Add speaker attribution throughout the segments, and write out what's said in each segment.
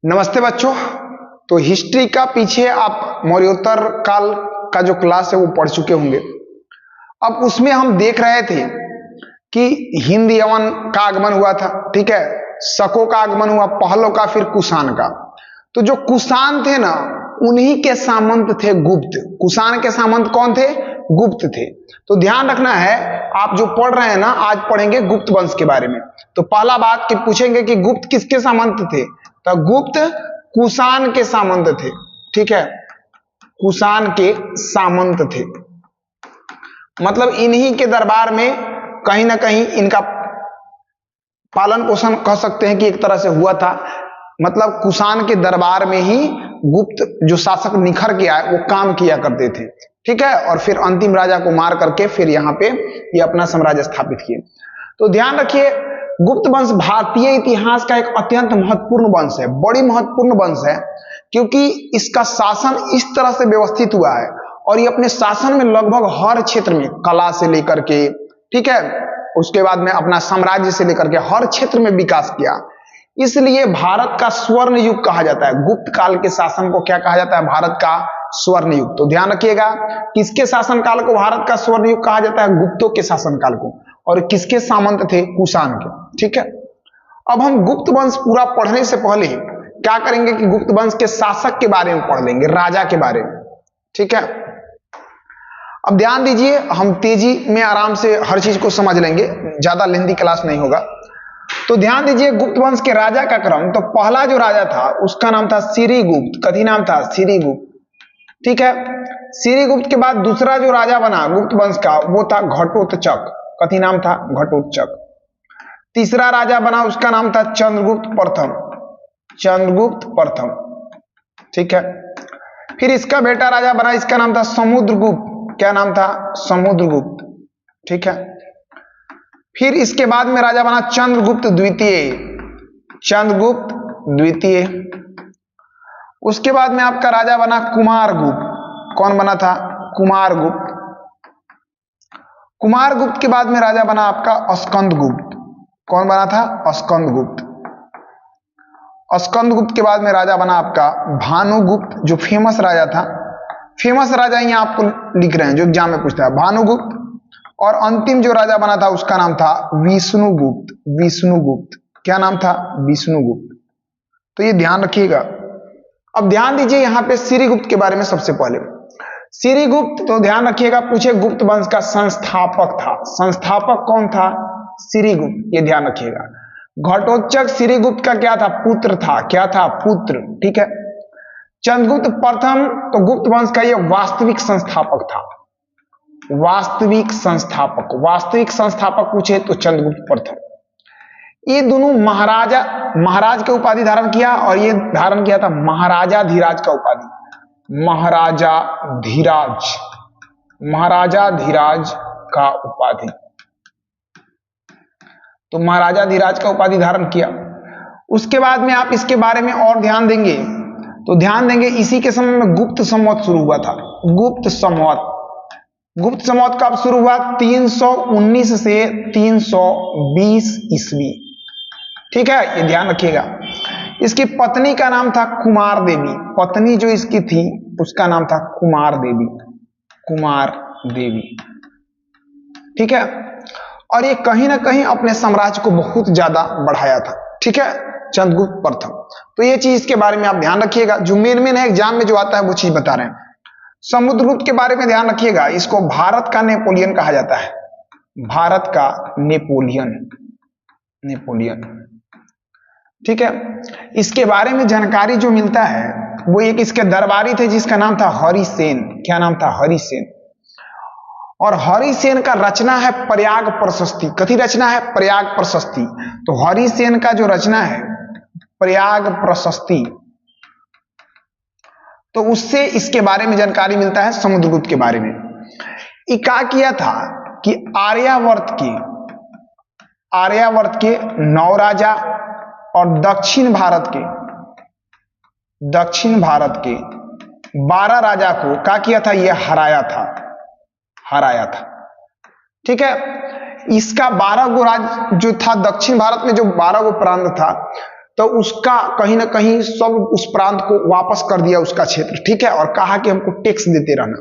Speaker 1: नमस्ते बच्चों। तो हिस्ट्री का पीछे आप मौर्योत्तर काल का जो क्लास है वो पढ़ चुके होंगे। अब उसमें हम देख रहे थे कि हिंद यवन का आगमन हुआ था, ठीक है। शकों का आगमन हुआ, पहलों का, फिर कुषाण का। तो जो कुषाण थे ना, उन्हीं के सामंत थे गुप्त। कुषाण के सामंत कौन थे? गुप्त थे। तो ध्यान रखना है, आप जो पढ़ रहे हैं ना, आज पढ़ेंगे गुप्त वंश के बारे में। तो पहला बात कि पूछेंगे कि गुप्त किसके सामंत थे, तो गुप्त कुषाण के सामंत थे, ठीक है। कुषाण के सामंत थे, मतलब इन्हीं के दरबार में कहीं ना कहीं इनका पालन पोषण कह सकते हैं कि एक तरह से हुआ था। मतलब कुषाण के दरबार में ही गुप्त जो शासक निखर के आए वो काम किया करते थे, ठीक है। और फिर अंतिम राजा को मार करके फिर यहाँ पे ये अपना साम्राज्य स्थापित किए। तो ध्यान रखिए, गुप्त वंश भारतीय इतिहास का एक अत्यंत महत्वपूर्ण वंश है, बड़ी महत्वपूर्ण वंश है, क्योंकि इसका शासन इस तरह से व्यवस्थित हुआ है और ये अपने शासन में लगभग हर क्षेत्र में, कला से लेकर के, ठीक है, उसके बाद में अपना साम्राज्य से लेकर के हर क्षेत्र में विकास किया। इसलिए भारत का स्वर्ण युग कहा जाता है। गुप्त काल के शासन को क्या कहा जाता है? भारत का स्वर्ण युग। तो ध्यान रखिएगा, किसके शासन काल को भारत का स्वर्ण युग कहा जाता है? गुप्तों के शासन काल को। और किसके सामंत थे? कुषाण के, ठीक है। अब हम गुप्त वंश पूरा पढ़ने से पहले क्या करेंगे कि गुप्त वंश के शासक के बारे में पढ़ लेंगे, राजा के बारे में, ठीक है। अब ध्यान दीजिए, हम तेजी में आराम से हर चीज को समझ लेंगे, ज्यादा लेंथी क्लास नहीं होगा। तो ध्यान दीजिए, गुप्त वंश के राजा का क्रम। तो पहला जो राजा था उसका नाम था श्रीगुप्त। कथी नाम था? श्रीगुप्त, ठीक है। श्रीगुप्त के बाद दूसरा जो राजा बना गुप्त वंश का वो था घटोत्कच। कथी नाम था? घटोत्कच। तीसरा राजा बना, उसका नाम था चंद्रगुप्त प्रथम। चंद्रगुप्त प्रथम, ठीक है। फिर इसका बेटा राजा बना, इसका नाम था समुद्रगुप्त। क्या नाम था? समुद्रगुप्त, ठीक है। फिर इसके बाद में राजा बना चंद्रगुप्त द्वितीय। चंद्रगुप्त द्वितीय। उसके बाद में आपका राजा बना कुमारगुप्त। कौन बना था? कुमारगुप्त। कुमारगुप्त के बाद में राजा बना आपका स्कंदगुप्त। कौन बना था? स्कंदगुप्त। स्कंदगुप्त के बाद में राजा बना आपका भानुगुप्त, जो फेमस राजा था। फेमस राजा यहाँ आपको लिख रहे हैं, जो एग्जाम में पूछता है, भानुगुप्त। और अंतिम जो राजा बना था उसका नाम था विष्णुगुप्त। विष्णुगुप्त, क्या नाम था? विष्णुगुप्त। तो ये ध्यान रखिएगा। अब ध्यान दीजिए यहाँ पे श्रीगुप्त के बारे में। सबसे पहले श्रीगुप्त, तो ध्यान रखिएगा, पूछे गुप्त वंश का संस्थापक था। संस्थापक कौन था? श्रीगुप्त, ये ध्यान रखिएगा। घटोत्कच श्रीगुप्त का क्या था? पुत्र था। क्या था? पुत्र, ठीक है। चंद्रगुप्त प्रथम, तो गुप्त वंश का ये वास्तविक संस्थापक था। वास्तविक संस्थापक, वास्तविक संस्थापक पूछे तो चंद्रगुप्त प्रथम। ये दोनों महाराज के उपाधि धारण किया, और ये धारण किया था महाराजाधिराज का उपाधि। महाराजाधिराज, महाराजाधिराज का उपाधि। तो महाराजाधिराज का उपाधि धारण किया। उसके बाद में आप इसके बारे में और ध्यान देंगे तो ध्यान देंगे, इसी के समय में गुप्त संवत शुरू हुआ था। गुप्त संवत। गुप्त संवत कब शुरू हुआ? 319 से 320 ईस्वी, ठीक है, ये ध्यान रखिएगा। इसकी पत्नी का नाम था कुमार देवी। पत्नी जो इसकी थी उसका नाम था कुमार देवी। कुमार देवी, ठीक है। और ये कहीं ना कहीं अपने साम्राज्य को बहुत ज्यादा बढ़ाया था, ठीक है, चंद्रगुप्त प्रथम। तो ये चीज इसके बारे में आप ध्यान रखिएगा, जो मेन है एग्जाम में जो आता है वो चीज बता रहे हैं। समुद्रगुप्त के बारे में ध्यान रखिएगा, इसको भारत का नेपोलियन कहा जाता है। भारत का नेपोलियन, नेपोलियन, ठीक है। इसके बारे में जानकारी जो मिलता है वो एक इसके दरबारी थे जिसका नाम था हरिसेन। क्या नाम था? हरिसेन। और हरिसेन का रचना है प्रयाग प्रशस्ति। कथी रचना है? प्रयाग प्रशस्ति। तो हरिसेन का जो रचना है प्रयाग प्रशस्ति, तो उससे इसके बारे में जानकारी मिलता है समुद्रगुप्त के बारे में। ये क्या किया था कि आर्यावर्त के 9 राजा और दक्षिण भारत के 12 राजा को क्या किया था? ये हराया था, ठीक है। इसका 12 गो राज्य जो था, दक्षिण भारत में जो 12 गो प्रांत था, तो उसका कहीं ना कहीं सब उस प्रांत को वापस कर दिया उसका क्षेत्र, ठीक है, और कहा कि हमको टैक्स देते रहना।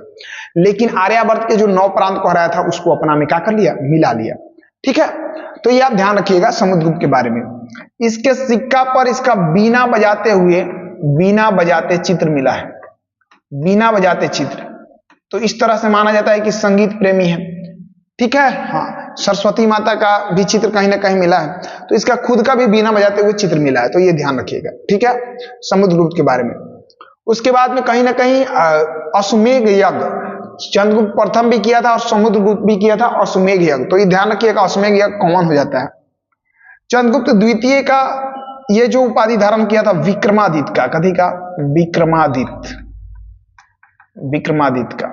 Speaker 1: लेकिन आर्यावर्त के जो 9 प्रांत को हराया था उसको अपना में क्या कर लिया, मिला लिया, ठीक है। तो ये आप ध्यान रखिएगा समुद्रगुप्त के बारे में। इसके सिक्का पर इसका बीना बजाते हुए, बीना बजाते चित्र मिला है, बीना बजाते चित्र। तो इस तरह से माना जाता है कि संगीत प्रेमी है, ठीक है। हाँ, सरस्वती माता का भी चित्र कहीं ना कहीं मिला है, तो इसका खुद का भी बीना बजाते हुए चित्र मिला है, तो ये ध्यान रखिएगा, ठीक है, समुद्रगुप्त के बारे में। उसके बाद में कहीं ना कहीं अश्वमेध यज्ञ चंद्रगुप्त प्रथम भी किया था और समुद्रगुप्त भी किया था, अश्वमेध यज्ञ, तो ये ध्यान रखिएगा अश्वमेध यज्ञ कॉमन हो जाता है। चंद्रगुप्त द्वितीय का ये जो उपाधि धारण किया था विक्रमादित्य का, कभी का, विक्रमादित्य, विक्रमादित्य का,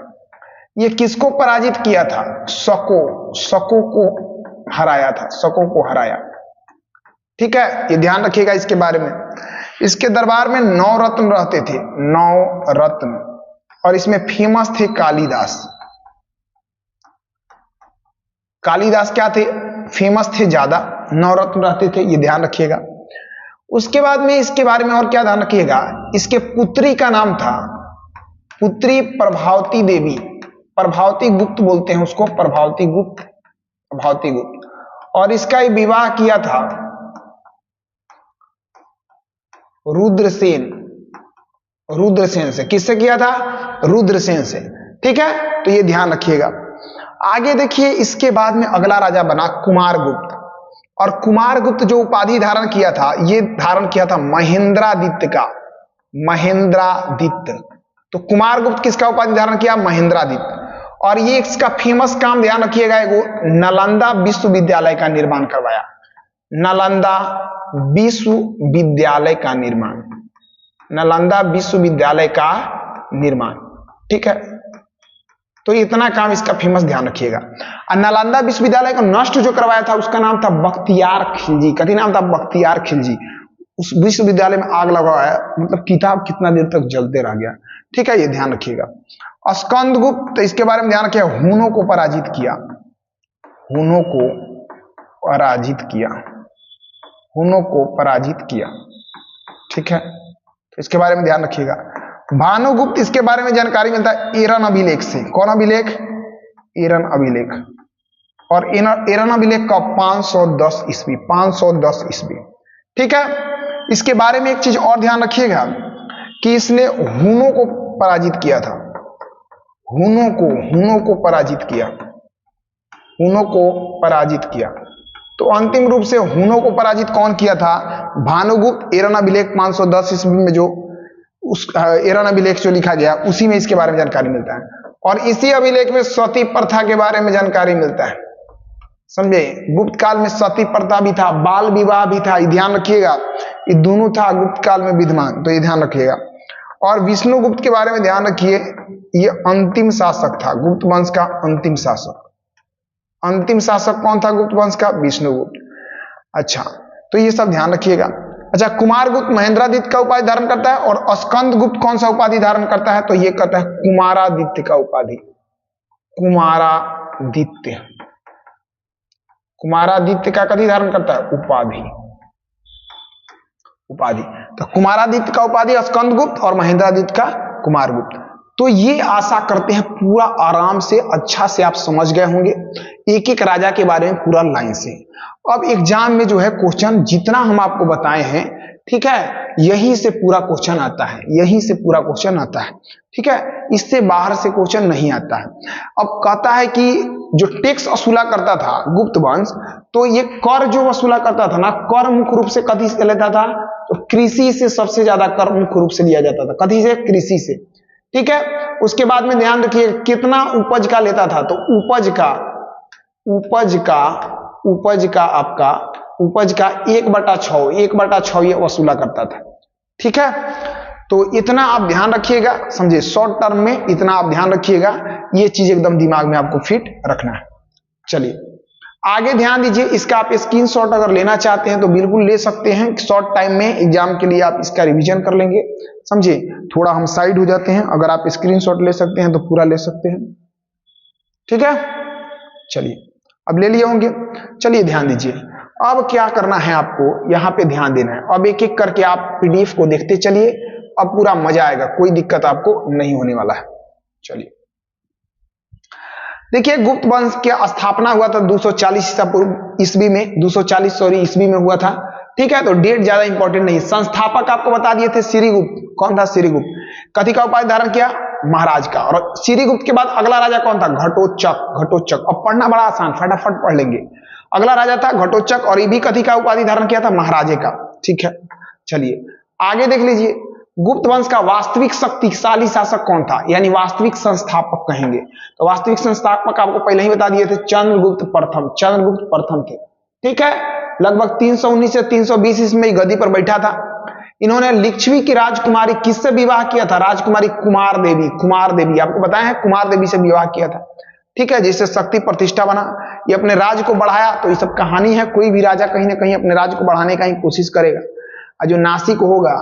Speaker 1: ये किसको पराजित किया था, शको को हराया था, शको को हराया, ठीक है, ये ध्यान रखिएगा इसके बारे में। इसके दरबार में 9 रत्न रहते थे, 9 रत्न, और इसमें फेमस थे कालिदास। कालिदास क्या थे, फेमस थे ज्यादा, 9 रत्न रहते थे, ये ध्यान रखिएगा। उसके बाद में इसके बारे में और क्या ध्यान रखिएगा, इसके पुत्री का नाम था, पुत्री प्रभावती देवी, प्रभावती गुप्त बोलते हैं उसको, प्रभावती गुप्त, प्रभावती गुप्त, और इसका विवाह किया था रुद्रसेन, रुद्रसेन से। किससे किया था, रुद्रसेन से, ठीक है, तो ये ध्यान रखिएगा। आगे देखिए, इसके बाद में अगला राजा बना कुमारगुप्त, और कुमारगुप्त जो उपाधि धारण किया था, ये धारण किया था महेंद्रादित्य का, महेंद्रादित्य। तो कुमारगुप्त किसका उपाधि धारण किया, महेंद्रादित्य। और ये इसका फेमस काम ध्यान रखिएगा, एगो नालंदा विश्वविद्यालय का निर्माण करवाया, नालंदा विश्वविद्यालय का निर्माण, नालंदा विश्वविद्यालय का निर्माण, ठीक है। तो इतना काम इसका फेमस ध्यान रखिएगा। और नालंदा विश्वविद्यालय का नष्ट जो करवाया था उसका नाम था बख्तियार खिलजी, कथी नाम था, बख्तियार खिलजी। उस विश्वविद्यालय में आग लगवाया, मतलब किताब कितना देर तक जलते रह गया, ठीक है, ये ध्यान रखिएगा। स्कंदगुप्त, तो इसके बारे में ध्यान रखिएगा, हुनों को पराजित किया, हुनों को पराजित किया, हुनों को पराजित किया, ठीक है, तो इसके बारे में ध्यान रखिएगा। भानुगुप्त, इसके बारे में जानकारी मिलता है एरन अभिलेख से। कौन अभिलेख, एरन अभिलेख, और एरन अभिलेख का 510 ईस्वी, 510 ईस्वी, ठीक है। इसके बारे में एक चीज और ध्यान रखिएगा कि इसने हुनों को पराजित किया था, हुनों को पराजित किया, हुनों को पराजित किया। तो अंतिम रूप से हुनों को पराजित कौन किया था, भानुगुप्त। एरन अभिलेख 510 ईस्वी में जो उस एरन अभिलेख जो लिखा गया उसी में इसके बारे में जानकारी मिलता है, और इसी अभिलेख में सती प्रथा के बारे में जानकारी मिलता है, समझे। गुप्त काल में सती प्रथा भी था, बाल विवाह भी था, ध्यान रखिएगा, ये दोनों था गुप्त काल में विद्यमान, तो ये ध्यान रखिएगा। और विष्णुगुप्त के बारे में ध्यान रखिए, ये अंतिम शासक था, गुप्त वंश का अंतिम शासक। अंतिम शासक कौन था गुप्त वंश का, विष्णुगुप्त। अच्छा, तो ये सब ध्यान रखिएगा। अच्छा, कुमारगुप्त महेंद्रादित्य का उपाधि धारण करता है, और स्कंदगुप्त कौन सा उपाधि धारण करता है, तो ये करता है कुमारादित्य का उपाधि, कुमारादित्य, कुमारादित्य का कभी धारण करता है, उपाधि, उपाधि। तो कुमारादित्य का उपाधि स्कंदगुप्त और महेंद्रादित्य का कुमारगुप्त। तो ये आशा करते हैं पूरा आराम से अच्छा से आप समझ गए होंगे एक एक राजा के बारे में पूरा लाइन से। अब एग्जाम में जो है क्वेश्चन जितना हम आपको बताए हैं, ठीक है, यहीं से पूरा क्वेश्चन आता है, यहीं से पूरा क्वेश्चन आता है, ठीक है, इससे बाहर से क्वेश्चन नहीं आता है। अब कहता है कि जो टैक्स वसूला करता था गुप्त वंश, तो ये कर जो वसूला करता था ना, कर मुख्य रूप से कथी से लेता था, तो कृषि से सबसे ज्यादा कर मुख्य रूप से लिया जाता था, कथी से, कृषि से, ठीक है। उसके बाद में ध्यान रखिए कितना उपज का लेता था, तो उपज का आपका उपज का 1/6 ये वसूला करता था, ठीक है। तो इतना आप ध्यान रखिएगा, समझे, शॉर्ट टर्म में इतना आप ध्यान रखिएगा, ये चीज एकदम दिमाग में आपको फिट रखना है। चलिए आगे ध्यान दीजिए, इसका आप स्क्रीनशॉट अगर लेना चाहते हैं तो बिल्कुल ले सकते हैं, शॉर्ट टाइम में एग्जाम के लिए आप इसका रिवीजन कर लेंगे, समझे। थोड़ा हम साइड हो जाते हैं, अगर आप स्क्रीनशॉट ले सकते हैं तो पूरा ले सकते हैं, ठीक है। चलिए अब ले लिए होंगे, चलिए ध्यान दीजिए। अब क्या करना है आपको, यहां पे ध्यान देना है। अब एक एक करके आप पीडीएफ को देखते चलिए, अब पूरा मजा आएगा, कोई दिक्कत आपको नहीं होने वाला है। चलिए देखिए, गुप्त वंश की स्थापना हुआ था 240 ईसा पूर्व ईस्वी में, 240 ईस्वी में हुआ था। ठीक है, तो डेट ज्यादा इंपॉर्टेंट नहीं। संस्थापक आपको बता दिए थे श्रीगुप्त। कौन था श्रीगुप्त? कथी का उपाधि धारण किया? महाराज का। और श्रीगुप्त के बाद अगला राजा कौन था? घटोत्कच। घटोत्कच, अब पढ़ना बड़ा आसान, फटाफट पढ़ लेंगे। अगला राजा था घटोत्कच, और ये भी कथी का उपाधि धारण किया था? महाराजे का। ठीक है, चलिए आगे देख लीजिए। गुप्त वंश का वास्तविक शक्तिशाली शासक कौन था, यानी वास्तविक संस्थापक कहेंगे। तो वास्तविक संस्थापक आपको पहले ही बता दिए थे, चंद्रगुप्त प्रथम। चंद्रगुप्त प्रथम थे। ठीक है, लगभग 319 से 320 ईस्वी में गद्दी पर बैठा था। इन्होंने लिच्छवी की राजकुमारी किससे विवाह किया था? राजकुमारी कुमार देवी। कुमार देवी आपको बताया है, कुमार देवी से विवाह किया था। ठीक है, जिससे शक्ति प्रतिष्ठा बना, ये अपने राज को बढ़ाया। तो ये सब कहानी है, कोई भी राजा कहीं ना कहीं अपने राज को बढ़ाने का ही कोशिश करेगा। और जो नासिक होगा,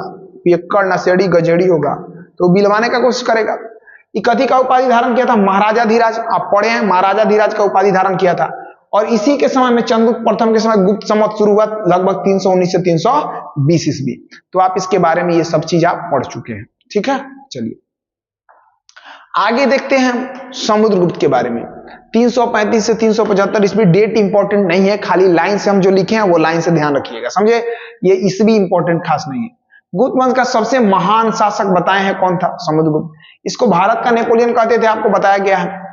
Speaker 1: पियक्कड़, नशेड़ी, गजेड़ी होगा, तो बिलवाने का कोशिश करेगा। ये कथी का उपाधि धारण किया था? महाराजाधिराज। आप पढ़े हैं, महाराजाधिराज का उपाधि धारण किया था। और इसी के समय में चंद्रगुप्त प्रथम के समय गुप्त संवत शुरू हुआ, लगभग 319 से 320 ईस्वी। तो आप इसके बारे में ये सब चीज आप पढ़ चुके हैं। ठीक है, चलिए आगे देखते हैं समुद्रगुप्त के बारे में। 335 से 375 ईस्वी डेट इंपॉर्टेंट नहीं है, खाली लाइन से हम जो लिखे हैं वो लाइन से ध्यान रखिएगा, समझे? ये ईस्वी इंपॉर्टेंट खास नहीं है। गुप्त वंश का सबसे महान शासक बताए हैं, कौन था? समुद्रगुप्त। इसको भारत का नेपोलियन कहते थे, आपको बताया गया है।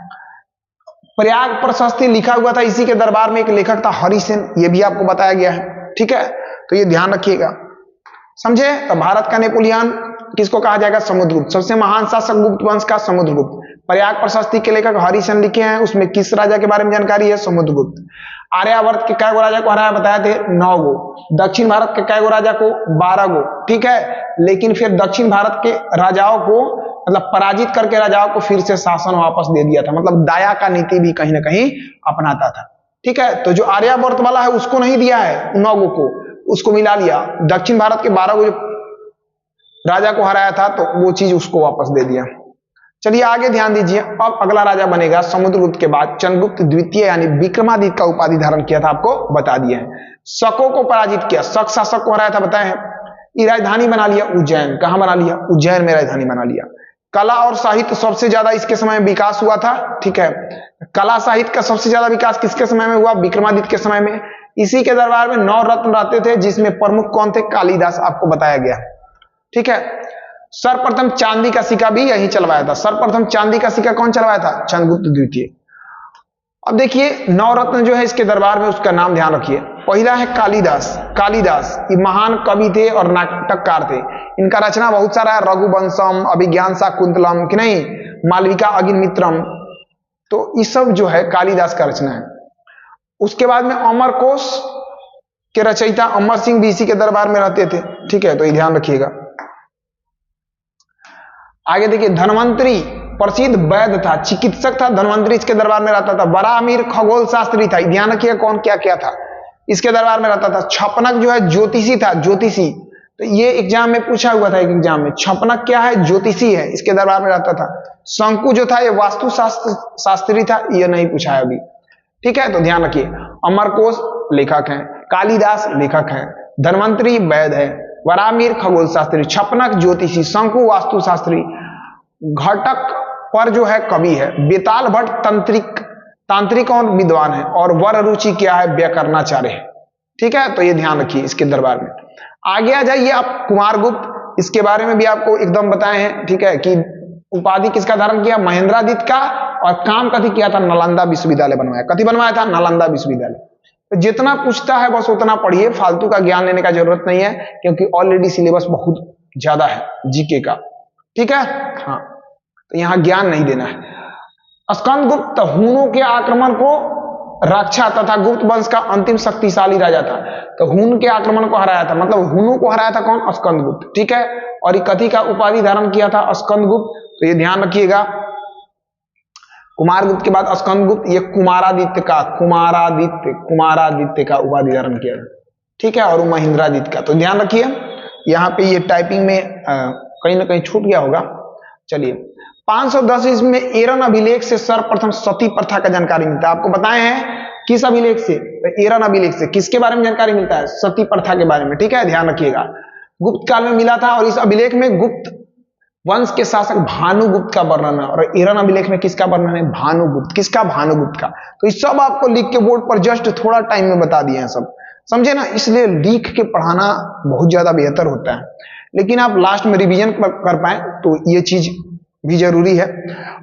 Speaker 1: प्रयाग प्रशस्ति लिखा हुआ था इसी के दरबार में, एक लेखक था हरिसेन, ये भी आपको बताया गया है। ठीक है, तो ये ध्यान रखिएगा, समझे? तो भारत का नेपोलियन किसको कहा जाएगा? समुद्रगुप्त। सबसे महान शासक गुप्त वंश का समुद्रगुप्त। प्रयाग प्रशस्ति के लेखक हरिसेन लिखे हैं, उसमें किस राजा के बारे में जानकारी है? समुद्रगुप्त। आर्यावर्त के कै गो राजा को हराया बताए थे? 9 गो। दक्षिण भारत के कै गो राजा को? 12 गो। ठीक है, लेकिन फिर दक्षिण भारत के राजाओं को, मतलब पराजित करके राजाओं को फिर से शासन वापस दे दिया था। मतलब दया का नीति भी कहीं ना कहीं अपनाता था। ठीक है, तो जो आर्यावर्त वाला है उसको नहीं दिया है 9 गो को, उसको मिला लिया। दक्षिण भारत के 12 गो जो राजा को हराया था, तो वो चीज उसको वापस दे दिया। चलिए आगे ध्यान दीजिए। अब अगला राजा बनेगा समुद्रगुप्त के बाद चंद्रगुप्त द्वितीय, यानी विक्रमादित्य का उपाधि धारण किया था, आपको बता दिए हैं। शकों को पराजित किया। शक शासक को हराया था, बताए हैं। ये राजधानी बना लिया उज्जैन। कहां बना लिया? उज्जैन में राजधानी बना लिया। कला और साहित्य सबसे ज्यादा इसके समय में विकास हुआ था। ठीक है, कला साहित्य का सबसे ज्यादा विकास किसके समय में हुआ? विक्रमादित्य के समय में। इसी के दरबार में 9 रत्न रहते थे, जिसमें प्रमुख कौन थे? कालिदास, आपको बताया गया। ठीक है, सर्वप्रथम चांदी का सिक्का भी यही चलवाया था। सर्वप्रथम चांदी का सिक्का कौन चलवाया था? चंद्रगुप्त द्वितीय। अब देखिए 9 रत्न जो है इसके दरबार में, उसका नाम ध्यान रखिए। पहला है कालिदास। कालिदास ये महान कवि थे और नाटककार थे। इनका रचना बहुत सारा है, रघुवंशम, अभिज्ञान शाकुंतलम, कि नहीं, मालविका अग्निमित्रम, तो ये सब जो है कालिदास का रचना है। उसके बाद में अमरकोश के रचयिता अमर सिंह भी इसी के दरबार में रहते थे। ठीक है, तो ये ध्यान रखिएगा। आगे देखिए, धन्वंतरी प्रसिद्ध वैद्य था, चिकित्सक था, धन्वंतरी इसके दरबार में रहता था। वराहमिहिर खगोल शास्त्री था, ध्यान रखिएगा कौन क्या क्या था, इसके दरबार में रहता था। छपनक जो है ज्योतिषी था, ज्योतिषी, तो ये एग्जाम में पूछा हुआ था, एक एग्जाम में। छपनक क्या है? ज्योतिषी है, इसके दरबार में रहता था। शंकु जो था ये वास्तु शास्त्री था, ये नहीं पूछा है अभी। ठीक है, तो ध्यान रखिए। अमरकोश लेखक हैं, कालिदास लेखक हैं, धन्वंतरी वैद्य है, वराहमिहिर खगोल शास्त्री, छपनक ज्योतिषी, शंकु वास्तु शास्त्री, घटक पर जो है कवि है, बेताल भट्ट तांत्रिक और विद्वान है, और वर रुचि क्या है? व्याकरणाचार्य है। ठीक है, तो ये ध्यान रखिए इसके दरबार में। आगे आ जाइए आप कुमारगुप्त, इसके बारे में भी आपको एकदम बताए हैं। ठीक है, कि उपाधि किसका धारण किया? महेंद्रादित्य का, और काम कथी किया था? नालंदा विश्वविद्यालय बनवाया। कथी बनवाया था? नालंदा विश्वविद्यालय। तो जितना पूछता है बस उतना पढ़िए, फालतू का ज्ञान लेने का जरूरत नहीं है, क्योंकि ऑलरेडी सिलेबस बहुत ज्यादा है जीके का। ठीक है, हाँ, तो यहां ज्ञान नहीं देना है। स्कंदगुप्त हुनों के आक्रमण को रक्षा तथा गुप्त वंश का अंतिम शक्तिशाली राजा था। तो हुन के आक्रमण को हराया था, मतलब हुनों को हराया था कौन? स्कंदगुप्त। ठीक है, और ये कथी का उपाधि धारण किया था? स्कंदगुप्त। तो ये ध्यान रखिएगा। कुमारगुप्त के बाद स्कंदगुप्त, ये कुमारादित्य का उपाधि धारण किया था। ठीक है, और वो महेंद्रादित्य का। तो ध्यान रखिए, यहाँ पे ये टाइपिंग में कहीं ना कहीं छूट गया होगा। चलिए 510 ईस्वी में एरन अभिलेख से सर्वप्रथम सती प्रथा का जानकारी मिलता है। आपको बताए हैं किस अभिलेख से? तो एरन अभिलेख से। किसके बारे में जानकारी मिलता है? सती प्रथा के बारे में। ठीक है, ध्यान रखिएगा, गुप्त काल में मिला था। और इस अभिलेख में गुप्त वंश के शासक भानुगुप्त का वर्णन है। और एरन अभिलेख में किसका वर्णन है? भानुगुप्त। किसका? भानुगुप्त का। तो इस सब आपको लिख के बोर्ड पर जस्ट थोड़ा टाइम में बता दिए हैं सब, समझे ना। इसलिए लिख के पढ़ाना बहुत ज्यादा बेहतर होता है, लेकिन आप लास्ट में रिवीजन कर पाए तो ये चीज भी जरूरी है।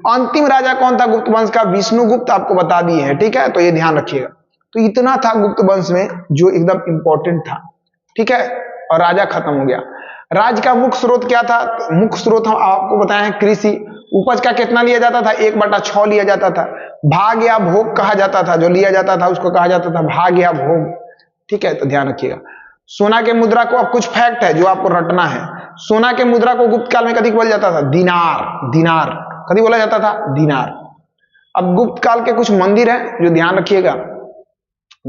Speaker 1: अंतिम राजा कौन था गुप्त वंश का? विष्णुगुप्त आपको बता दिए हैं। ठीक है, तो ये ध्यान रखिएगा। तो इतना था गुप्त वंश में जो एकदम इंपॉर्टेंट था। ठीक है, और राजा खत्म हो गया। राज्य का मुख्य स्रोत क्या था? मुख्य स्रोत हम आपको बताए हैं कृषि। उपज का कितना लिया जाता था? 1/6 लिया जाता था। भाग या भोग कहा जाता था, जो लिया जाता था उसको कहा जाता था भाग या भोग। ठीक है, तो ध्यान रखिएगा। सोना के मुद्रा को, अब कुछ फैक्ट है जो आपको रटना है। सोना के मुद्रा को गुप्त काल में कभी बोला जाता था? दिनार। दिनार कभी बोला जाता था? दिनार। अब गुप्त काल के कुछ मंदिर हैं जो ध्यान रखिएगा।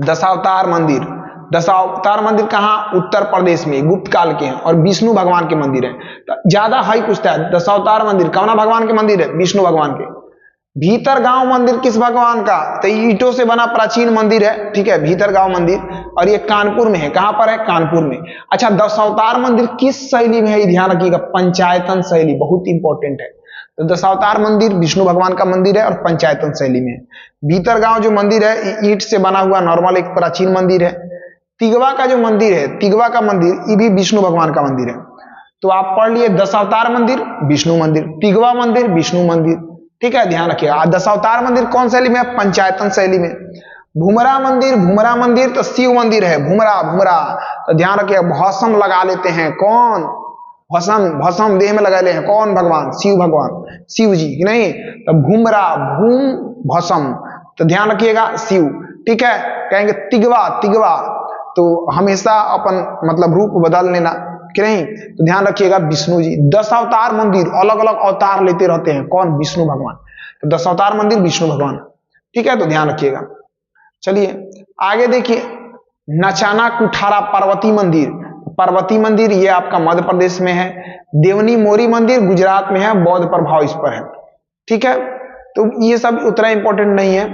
Speaker 1: दशावतार मंदिर। दशावतार मंदिर कहां? उत्तर प्रदेश में, गुप्त काल के हैं और विष्णु भगवान के मंदिर हैं। तो ज्यादा हाई पूछता है, दशावतार मंदिर कौन भगवान के मंदिर है? विष्णु भगवान के। भीतर गांव मंदिर किस भगवान का? तो ईंटों से बना प्राचीन मंदिर है। ठीक है, भीतर गांव मंदिर, और ये कानपुर में है। कहां पर है? कानपुर में। अच्छा, दशावतार मंदिर किस शैली में है? ये ध्यान रखिएगा, पंचायतन शैली, बहुत इंपॉर्टेंट है। तो दशावतार मंदिर विष्णु भगवान का मंदिर है और पंचायतन शैली में है। भीतर गांव जो मंदिर है ईंट से बना हुआ नॉर्मल एक प्राचीन मंदिर है। तिगवा का जो मंदिर है, तिगवा का मंदिर, ये भी विष्णु भगवान का मंदिर है। तो आप पढ़ लिए, दशावतार मंदिर विष्णु मंदिर, तिगवा मंदिर विष्णु मंदिर। ठीक है, ध्यान रखिएगा। दशावतार मंदिर कौन शैली में? पंचायतन शैली में। भूमरा मंदिर, भूमरा मंदिर तो शिव मंदिर है। भूमरा, भूमरा तो ध्यान रखिएगा, भस्म लगा लेते हैं। कौन? भस्म, भस्म देह में लगा ले हैं। कौन भगवान? शिव भगवान, शिव जी की नहीं। तो भूमरा, भूम भस्म, तो ध्यान रखिएगा शिव। ठीक है, कहेंगे तिगवा, तिगवा तो हमेशा अपन मतलब रूप बदल लेना कि नहीं, तो ध्यान रखिएगा विष्णु जी। दशावतार मंदिर, अलग अलग अवतार लेते रहते हैं। कौन? विष्णु भगवान। तो दशावतार मंदिर विष्णु भगवान। ठीक है, तो ध्यान रखिएगा। चलिए आगे देखिए, नचाना कुठारा पार्वती मंदिर। पार्वती मंदिर ये आपका मध्य प्रदेश में है। देवनी मोरी मंदिर गुजरात में है, बौद्ध प्रभाव इस पर है। ठीक है, तो ये सब उतना इंपॉर्टेंट नहीं है।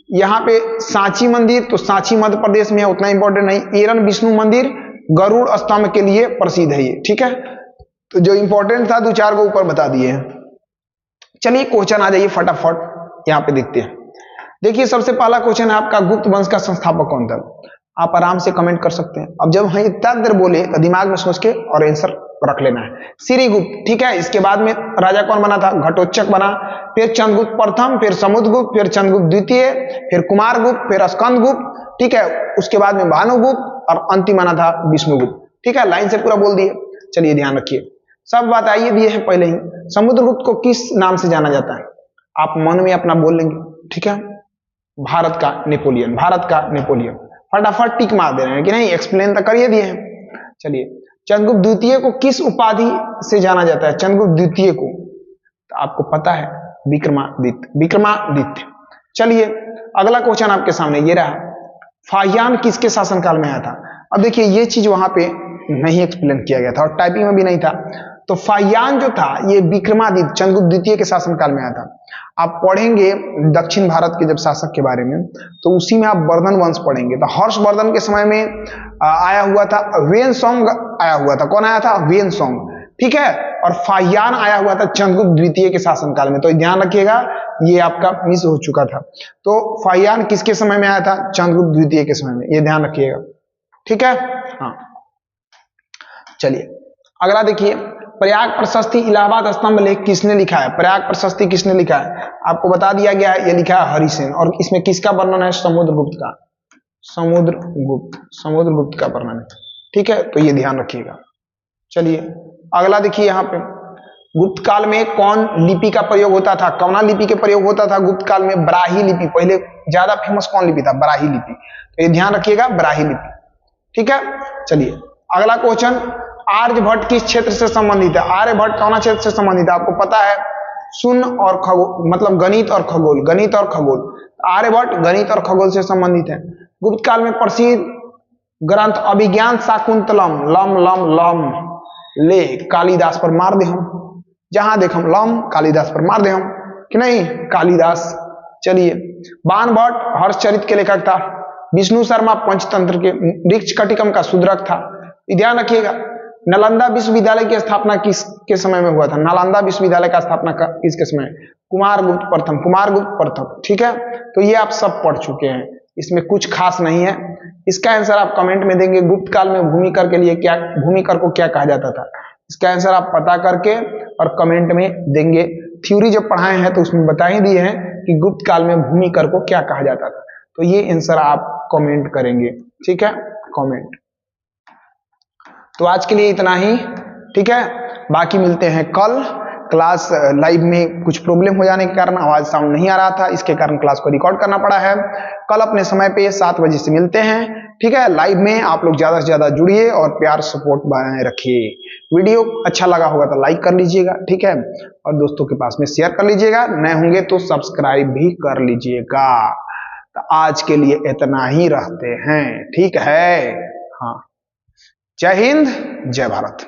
Speaker 1: यहाँ पे सांची मंदिर, तो सांची मध्य प्रदेश में है, उतना इंपॉर्टेंट नहीं। एरन विष्णु मंदिर गरुड़ स्तंभ के लिए प्रसिद्ध है ये। ठीक है, तो जो इंपॉर्टेंट था 2-4 को ऊपर बता दिए हैं। चलिए क्वेश्चन आ जाइए फटाफट, यहाँ पे देखते हैं। देखिए सबसे पहला क्वेश्चन है आपका, गुप्त वंश का संस्थापक कौन था? आप आराम से कमेंट कर सकते हैं। अब जब हम इतना देर बोले तो दिमाग में सोच के और आंसर रख लेना है। श्रीगुप्त। ठीक है, इसके बाद में राजा कौन बना था? घटोत्कच बना। फिर चंद्रगुप्त प्रथम, फिर समुद्रगुप्त, फिर चंद्रगुप्त द्वितीय, फिर कुमारगुप्त, फिर स्कंदगुप्त। ठीक है, उसके बाद में भानुगुप्त और अंतिम बना था विष्णुगुप्त। ठीक है, लाइन से पूरा बोल दिए। चलिए ध्यान रखिए, सब बात आइए दिए हैं पहले ही। समुद्रगुप्त को किस नाम से जाना जाता है? आप मन में अपना बोल लेंगे। ठीक है, भारत का नेपोलियन, भारत का नेपोलियन। फटाफट टिक मार दे रहे हैं कि नहीं, एक्सप्लेन तो करिए दिए हैं। चलिए, चंद्रगुप्त द्वितीय को किस उपाधि से जाना जाता है? चंद्रगुप्त द्वितीय को तो आपको पता है, विक्रमादित्य, विक्रमादित्य। चलिए अगला क्वेश्चन आपके सामने ये रहा, फाहियान किसके शासनकाल में आया था? अब देखिए ये चीज वहां पे नहीं एक्सप्लेन किया गया था और टाइपिंग में भी नहीं था। तो फाहियान जो था ये विक्रमादित्य चंद्रगुप्त द्वितीय के शासनकाल में आया था। आप पढ़ेंगे दक्षिण भारत के जब शासक के बारे में, तो उसी में आप वर्धन वंश पढ़ेंगे। तो हर्षवर्धन के समय में आया हुआ था, वेनसोंग आया हुआ था। कौन आया था? वेनसोंग। ठीक है, और फाहियान आया हुआ था चंद्रगुप्त द्वितीय के शासनकाल में। तो ध्यान रखिएगा, ये आपका मिस हो चुका था। तो फाहियान किसके समय में आया था? चंद्रगुप्त द्वितीय के समय में, ये ध्यान रखिएगा। ठीक है, हाँ। चलिए अगला देखिए, प्रयाग प्रशस्ति इलाहाबाद स्तंभ लेख किसने लिखा है? प्रयाग प्रशस्ति किसने लिखा है? आपको बता दिया गया है, ये लिखा है हरिसेन। और इसमें किसका वर्णन है? समुद्रगुप्त का। समुद्रगुप्त, समुद्रगुप्त का वर्णन है। ठीक है, तो ये ध्यान रखिएगा। चलिए अगला देखिए, यहाँ पे गुप्त काल में कौन लिपि का प्रयोग होता था? कौना लिपि के प्रयोग होता था गुप्त काल में? ब्राही लिपि। पहले ज्यादा फेमस कौन लिपि था? ब्राही लिपि। तो ये ध्यान रखिएगा, ब्राही लिपि। ठीक है, चलिए अगला क्वेश्चन, आर्यभट्ट किस क्षेत्र से संबंधित है? आर्यभट्ट कौन क्षेत्र से संबंधित है? आपको पता है, शून्य और खगोल, मतलब गणित और खगोल, गणित और खगोल। आर्यभट्ट गणित और खगोल से संबंधित है। गुप्त काल में प्रसिद्ध ग्रंथ अभिज्ञान शाकुंतलम, लम लम लम ले कालिदास पर मार दे हम, जहां देख हम लम कालिदास पर मार दे हम कि नहीं? कालिदास चलिए, बाणभट्ट हर्षचरित के लेखक था। विष्णु शर्मा पंचतंत्र के, मृच्छकटिकम का शूद्रक था। ध्यान रखिएगा, नालंदा विश्वविद्यालय की स्थापना किसके समय में हुआ था? नालंदा विश्वविद्यालय का स्थापना किसके समय? कुमारगुप्त प्रथम। ठीक है, तो ये आप सब पढ़ चुके हैं, इसमें कुछ खास नहीं है। इसका आंसर आप कमेंट में देंगे। गुप्त काल में भूमिकर के लिए क्या, भूमिकर को क्या कहा जाता था? इसका आंसर आप पता करके और कमेंट में देंगे। थ्योरी जब पढ़ाए हैं तो उसमें बता ही दिए हैं कि गुप्त काल में भूमिकर को क्या कहा जाता था, तो ये आंसर आप कमेंट करेंगे। ठीक है, कमेंट। तो आज के लिए इतना ही, ठीक है, बाकी मिलते हैं कल। क्लास लाइव में कुछ प्रॉब्लम हो जाने के कारण आवाज साउंड नहीं आ रहा था, इसके कारण क्लास को रिकॉर्ड करना पड़ा है। कल अपने समय पे 7 बजे से मिलते हैं, ठीक है। लाइव में आप लोग ज्यादा से ज्यादा जुड़िए और प्यार सपोर्ट बनाए रखिए। वीडियो अच्छा लगा होगा तो लाइक कर लीजिएगा, ठीक है, और दोस्तों के पास में शेयर कर लीजिएगा। नए होंगे तो सब्सक्राइब भी कर लीजिएगा। तो आज के लिए इतना ही रहते हैं, ठीक है। हाँ, जय हिंद, जय भारत।